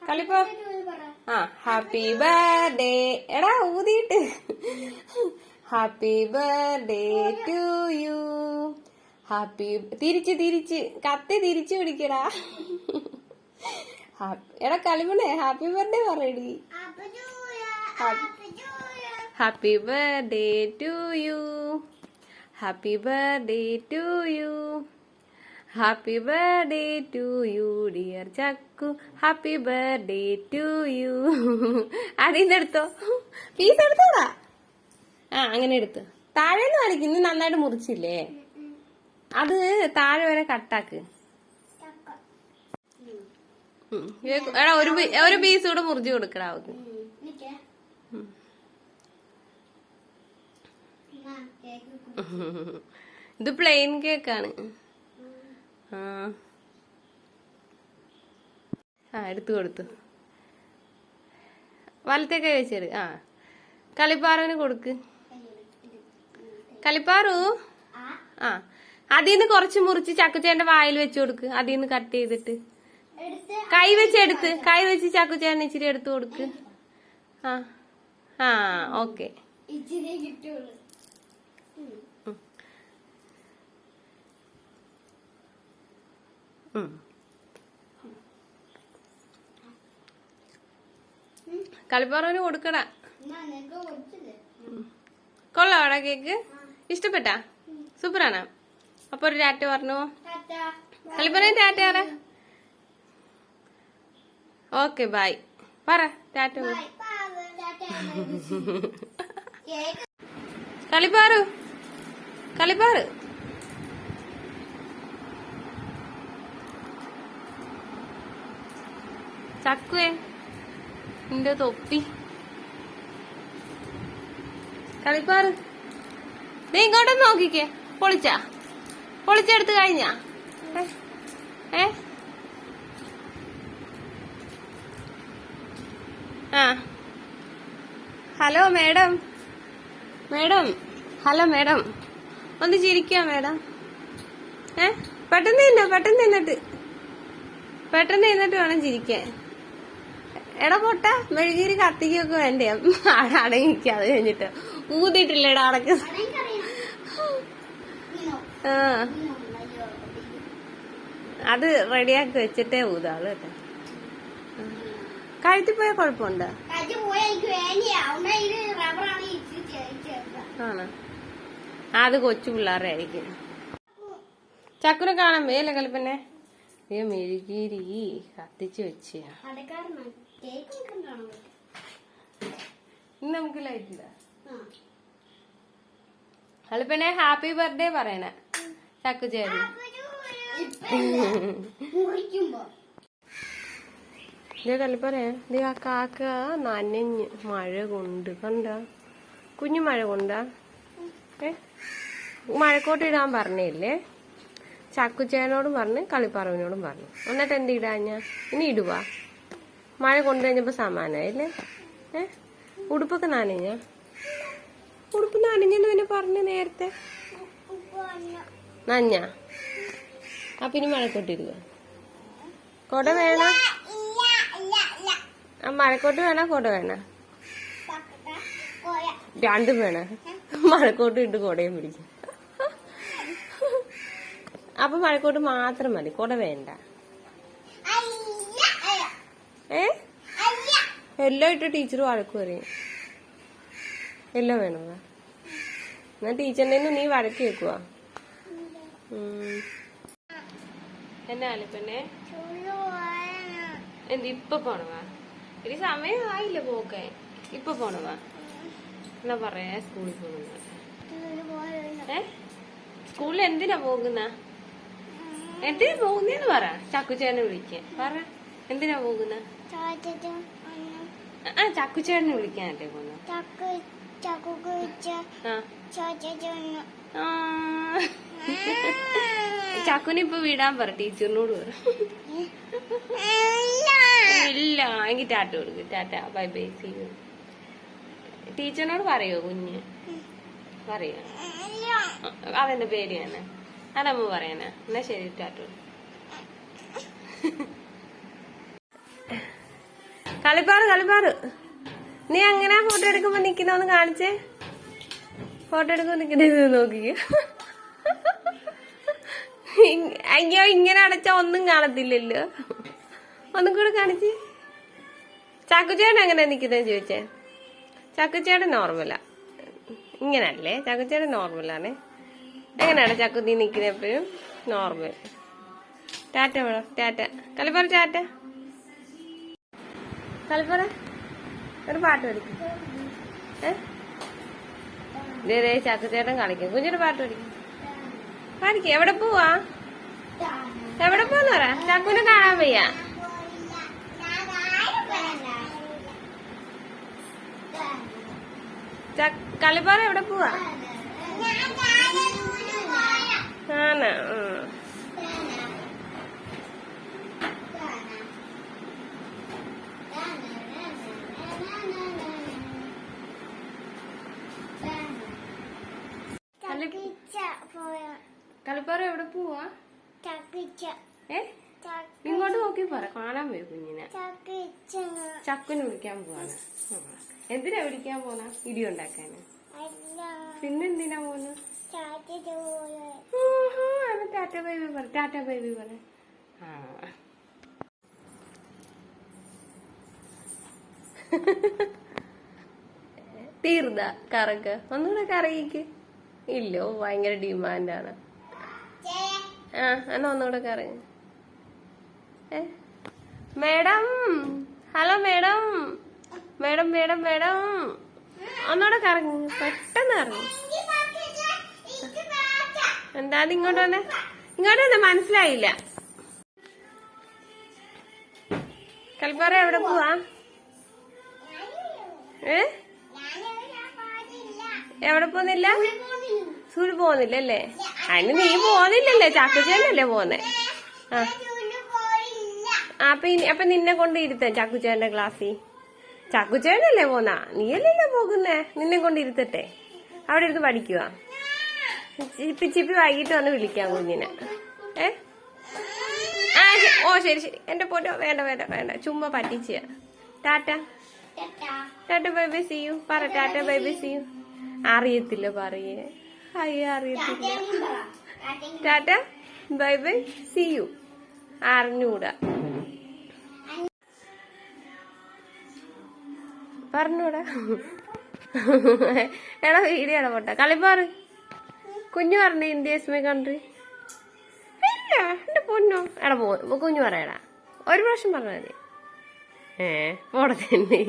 കളിപ്പോ ആ happy birthday എടാ ഊതിയിട്ട് happy birthday to you happy തിരിച്ച് കത്തി തിരിച്ചു പിടിക്കടാ എടാ കളിമണേ ഹാപ്പി ബർത്ത്ഡേ പറയടി happy birthday to you happy birthday to you happy birthday to you dear Chakku happy birthday to you അതിന്ന് എടുത്തോ പീസ് എടുത്തോടാ ആ അങ്ങനെ എടുത്ത് താഴേന്ന് കളിക്കും ഇന്ന് നന്നായിട്ട് മുറിച്ചില്ലേ അത് താഴെ വരെ കട്ടാക്ക് എടാ ഒരു പീസ് കൂടെ മുറിച്ച് കൊടുക്കടാ അവക്ക് ഇത് പ്ലെയിൻ കേക്കാണ് ആ എടുത്തു കൊടുത്തു വലത്തെ കൈ വെച്ചെടു ആ കളിപ്പാറുവിന് കൊടുക്ക് കളിപ്പാറു ആ അതിന്ന് കുറച്ച് മുറിച്ച് ചക്കുച്ചേന്റെ വായിൽ വെച്ചു കൊടുക്ക് അതിന്ന് കട്ട് ചെയ്തിട്ട് കൈ വെച്ച് ചക്കുച്ചേനെ ഇച്ചിരി എടുത്തു കൊടുക്ക് ആ ആ ഓക്കെ കളിപ്പാറവിന് കൊടുക്കടാ കൊള്ളാടാ കേക്ക് ഇഷ്ടപ്പെട്ടാ സൂപ്പറാണോ അപ്പൊ ഒരു ടാറ്റ പറഞ്ഞു കളിപ്പാറ ടാറ്റ പറ ഓക്കെ ബൈ പറ ടാറ്റ കളിപ്പാറു ചക്കുവേ നിന്റെ തൊപ്പി കളിപ്പാറ് നീ ഇങ്ങോട്ടൊന്ന് നോക്കിക്കേ പൊളിച്ചെടുത്ത് കഴിഞ്ഞാ ആ ഹലോ മേഡം ഹലോ മേഡം ഒന്ന് ചിരിക്കാ മേഡം പെട്ടെന്ന് നിന്നിട്ട് വേണം ചിരിക്കാൻ എടാ പൊട്ട മെഴുകീരി കത്തിക്കൊക്കെ വേണ്ടേ അടങ്ങിക്ക അത് കഴിഞ്ഞിട്ട് ഊതിയിട്ടില്ലേടാ അടക്ക് ആ അത് റെഡിയാക്കി വെച്ചിട്ടേ ഊതാള് കേട്ടോ കഴുത്തി പോയ കുഴപ്പമുണ്ടോ ആണോ അത് കൊച്ചു പിള്ളേരുടെ ആയിരിക്കും ചക്കുനെ കാണാൻ വേല കളിപ്പന്നെ മെഴുകീരി കത്തിച്ച് വെച്ച ഇന്ന് നമുക്ക് ലൈറ്റില്ല കളിപ്പന്നെ ഹാപ്പി ബർത്ത്ഡേ പറയണ ചക്കു ചേരി കളിപ്പറയാ ആ കാക്ക നനഞ്ഞ് മഴ കൊണ്ട് കണ്ട കുഞ്ഞു മഴ കൊണ്ടാ മഴക്കോട്ട് ഇടാൻ പറഞ്ഞില്ലേ ചക്കുച്ചേനോടും പറഞ്ഞ് കളിപ്പറവിനോടും പറഞ്ഞു എന്നിട്ട് എന്ത് ഇടാഞ്ഞ ഇനി ഇടുവാ മഴ കൊണ്ടുകഴിഞ്ഞപ്പോ സമാനായില്ലേ ഉടുപ്പൊക്കെ നനഞ്ഞ ഉടുപ്പ് നനഞ്ഞെന്ന് പിന്നെ പറഞ്ഞു നേരത്തെ നഞ്ഞ അപ്പൊ ഇനി മഴക്കോട്ടിടുക കൊട വേണ മഴക്കോട്ട് വേണ കൊട വേണ രണ്ടും വേണ മഴക്കോട്ട് ഇട്ട് കൊടയും പിടിക്കും അപ്പൊ മഴക്കോട്ട് മാത്രം മതി കൊട വേണ്ട എല്ലാം ഇട്ട് ടീച്ചർ വഴക്ക് പറയും എല്ലാം വേണോ എന്നാ ടീച്ചറിന്റെ നീ വഴക്ക് കേക്കുവാ എന്നാലും പിന്നെ എന്ത് ഇപ്പൊ പോണവാ ഇനി സമയമായില്ല പോക്കാൻ ഇപ്പൊ പോണവാ എന്നാ പറയാ സ്കൂളിൽ പോകുന്ന സ്കൂളിൽ എന്തിനാ പോകുന്ന എന്തിനാ പോകുന്നേന്ന് പറ ചക്കുച്ചേനെ വിളിക്കാൻ പറ എന്തിനാ പോകുന്ന ആ ചക്കുച്ചേനെ വിളിക്കാനല്ലേ പോകുന്ന ചക്കുനിപ്പൊ വിടാൻ പറ ടീച്ചറിനോട് പറ ഇല്ല എങ്കിൽ ടാറ്റ കൊടുക്ക് tata bye bye see you ടീച്ചറിനോട് പറയോ കുഞ്ഞ് പറയോ അതെന്റെ പേടിയാണ് അതമ്മ പറയാനാ എന്നാ ശരി ടാറ്റ കളിപ്പാറ് നീ അങ്ങനെ ഫോട്ടോ എടുക്കുമ്പോ നിക്കുന്നോന്ന് കാണിച്ചേ. ഫോട്ടോ എടുക്കുമ്പോ നിക്കുന്നത് നോക്കിക്കോ. അയ്യോ ഇങ്ങനെ അടച്ചാ ഒന്നും കാണത്തില്ലല്ലോ. ഒന്നും കൂടെ കാണിച്ച്. ചാക്കുച്ചേട്ടൻ എങ്ങനെയാ നിക്കുന്നതെന്ന് ചോദിച്ചേ. ചാക്കുച്ചേട്ടൻ നോർമലാ. ഇങ്ങനല്ലേ ചാക്കുച്ചേട്ടൻ നോർമലാണ്. എങ്ങനെയാണ് ചക്കു നീ നിക്കുന്നത് എപ്പോഴും? നോർമൽ. ടാറ്റ വേണം. ടാറ്റ കളിപ്പാറ. ടാറ്റ കളിപ്പാറ. ഒരു പാട്ട് പഠിക്കും. ചക്കുച്ചേട്ടൻ കളിക്കും. കുഞ്ഞൊരു പാട്ട് പഠിക്കും. കാണിക്ക. എവിടെ പോവാ? എവിടെ പോന്ന് പറ. ചക്കുനെ കാണാൻ വയ്യ. കളിപ്പാറ എവിടെ പോവാ? ആണോ? കളിപ്പാറ എവിടെ പോവാ? ഇങ്ങോട്ട് നോക്കി പറ. കാണാൻ വരും കുഞ്ഞിനെ. ചക്കുന് വിളിക്കാൻ പോവാണ്. എന്തിനാ വിളിക്കാൻ പോന്ന? ഇടി ഉണ്ടാക്കാന്. പിന്നെന്തിനാ പോന്ന? ടാറ്റ ബേബി പറ. ടാറ്റ ബേബി പറ. തീർന്ന കറക്ക. ഒന്നുകൂടെ കറങ്ങിക്ക്. ഇല്ലോ ഭയങ്കര ഡിമാൻഡാണ്. എന്നാ ഒന്നുകൂടെ കറങ്ങി. Madam. Hello madam. Madam madam madam. ഒന്നുകൂടെ കറങ്ങി. പെട്ടെന്ന് കറങ്ങി. എന്താ ഇങ്ങോട്ട് വന്നെ? ഇങ്ങോട്ട് വന്നെ. മനസ്സിലായില്ല. കളിപ്പാറ എവിടെ പോവാ? എവിടെ പോന്നില്ല? സ്കൂളിൽ പോകുന്നില്ലല്ലേ? അതിന് നീ പോകുന്നില്ലല്ലേ? ചാക്കുച്ചേനല്ലേ പോന്നെ? അപ്പൊ നിന്നെ കൊണ്ട് ഇരുത്ത ചാക്കുച്ചേന്റെ ക്ലാസ്സിൽ. ചാക്കുച്ചേനല്ലേ പോന്ന? നീയല്ലല്ലോ പോകുന്നേ. നിന്നെ കൊണ്ട് ഇരുത്തട്ടെ. അവിടെ ഇരുന്ന് പഠിക്കുക. ചിപ്പി വൈകിട്ട് വന്ന് വിളിക്കാം കുഞ്ഞിനെ. ഓ ശരി ശരി. എന്റെ പോട്ടോ. വേണ്ട വേണ്ട വേണ്ട. ചുമ്മാ പറ്റിച്ച. Tata. Tata bye bye see you പറ. Tata bye bye see you. അറിയത്തില്ല പറയേ. അയ്യോ അറിയത്തില്ല. Tata bye bye see you. അറിഞ്ഞൂടാ. പറഞ്ഞൂടാ. എടാ വീഡിയോ എടാ പോട്ടെ. കളിപ്പാറ്. കുഞ്ഞു പറഞ്ഞു ഇന്ത്യ ഇസ് മൈ കൺട്രി. ഇല്ല എന്റെ പൊന്നോ. എടാ പോ. കുഞ്ഞു പറയടാ. ഒരു പ്രാവശ്യം പറഞ്ഞാൽ മതി. പോടെ തന്നെ.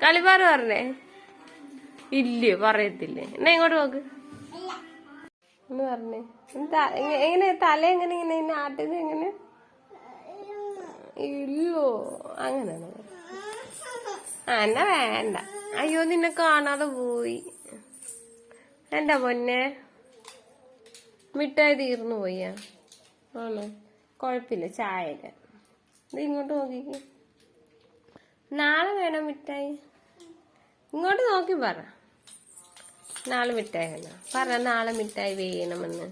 കളിപ്പാറ് പറഞ്ഞേ. ഇല്ലയോ പറയത്തില്ലേ? എന്നാ ഇങ്ങോട്ട് നോക്ക്. എന്ന് പറഞ്ഞേ. എങ്ങനെ തല എങ്ങനെ ഇങ്ങനെ ആട്ടുന്നത് എങ്ങനെ? ഇല്ലോ അങ്ങനെയാണ്. എന്നാ വേണ്ട. അയ്യോ നിന്നെ കാണാതെ പോയി. എന്താ പൊന്നെ മിഠായി തീർന്നു പോയാ? ആണോ? കുഴപ്പമില്ല. ചായയൊക്കെ ഇത് ഇങ്ങോട്ട് നോക്കിക്ക്. നാളെ വേണം മിഠായി. ഇങ്ങോട്ട് നോക്കി പറ. നാളെ മിഠായി വേണം പറ. നാളെ മിഠായി വേണമെന്ന്.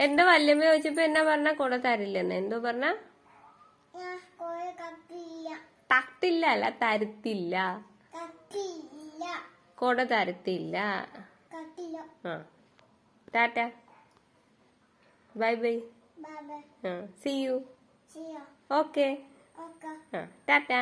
എന്റെ വല്യമ്മ ചോദിച്ചപ്പോ എന്നാ പറഞ്ഞ കൂടെ തരില്ലെന്ന്. എന്തോ പറഞ്ഞ? തട്ടില്ല അല്ല തരത്തില്ല. കൂടെ തരത്തില്ല. Tata bye bye. See you. Okay. Tata.